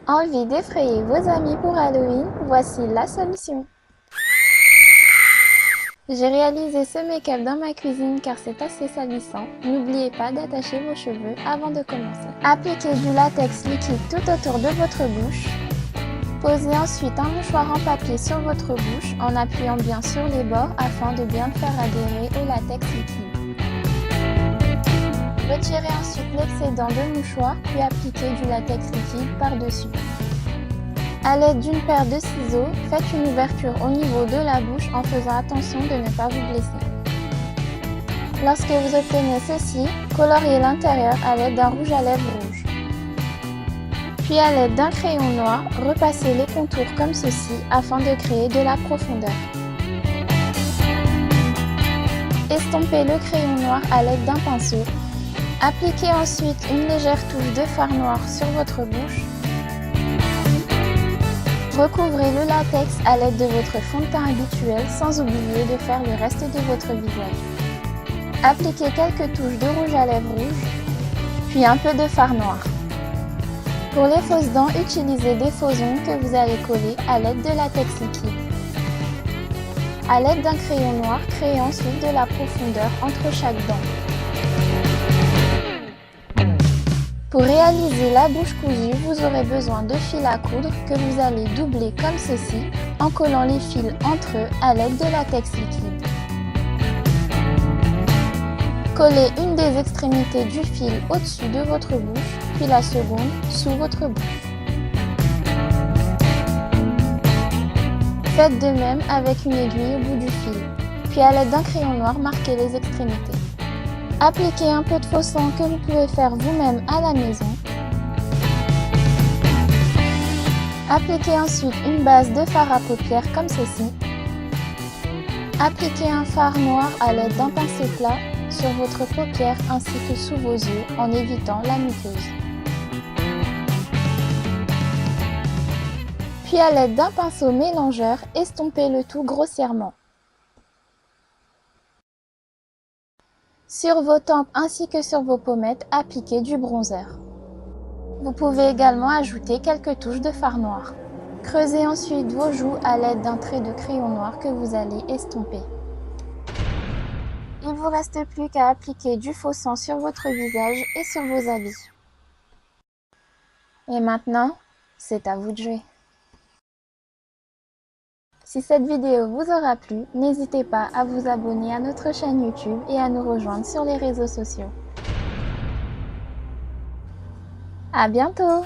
Envie d'effrayer vos amis pour Halloween? Voici la solution. J'ai réalisé ce make-up dans ma cuisine car c'est assez salissant. N'oubliez pas d'attacher vos cheveux avant de commencer. Appliquez du latex liquide tout autour de votre bouche. Posez ensuite un mouchoir en papier sur votre bouche en appuyant bien sur les bords afin de bien le faire adhérer au latex liquide. Retirez ensuite l'excédent de mouchoir puis appliquez du latex liquide par-dessus. A l'aide d'une paire de ciseaux, faites une ouverture au niveau de la bouche en faisant attention de ne pas vous blesser. Lorsque vous obtenez ceci, coloriez l'intérieur à l'aide d'un rouge à lèvres rouge. Puis à l'aide d'un crayon noir, repassez les contours comme ceci afin de créer de la profondeur. Estompez le crayon noir à l'aide d'un pinceau. Appliquez ensuite une légère touche de fard noir sur votre bouche. Recouvrez le latex à l'aide de votre fond de teint habituel sans oublier de faire le reste de votre visage. Appliquez quelques touches de rouge à lèvres rouge, puis un peu de fard noir. Pour les fausses dents, utilisez des faux ongles que vous allez coller à l'aide de latex liquide. À l'aide d'un crayon noir, créez ensuite de la profondeur entre chaque dent. Pour réaliser la bouche cousue, vous aurez besoin de fils à coudre que vous allez doubler comme ceci en collant les fils entre eux à l'aide de latex liquide. Collez une des extrémités du fil au-dessus de votre bouche, puis la seconde sous votre bouche. Faites de même avec une aiguille au bout du fil, puis à l'aide d'un crayon noir, marquez les extrémités. Appliquez un peu de faux sang que vous pouvez faire vous-même à la maison. Appliquez ensuite une base de fard à paupières comme ceci. Appliquez un fard noir à l'aide d'un pinceau plat sur votre paupière ainsi que sous vos yeux en évitant la muqueuse. Puis à l'aide d'un pinceau mélangeur, estompez le tout grossièrement. Sur vos tempes ainsi que sur vos pommettes, appliquez du bronzer. Vous pouvez également ajouter quelques touches de fard noir. Creusez ensuite vos joues à l'aide d'un trait de crayon noir que vous allez estomper. Il ne vous reste plus qu'à appliquer du faux sang sur votre visage et sur vos habits. Et maintenant, c'est à vous de jouer. Si cette vidéo vous aura plu, n'hésitez pas à vous abonner à notre chaîne YouTube et à nous rejoindre sur les réseaux sociaux. À bientôt!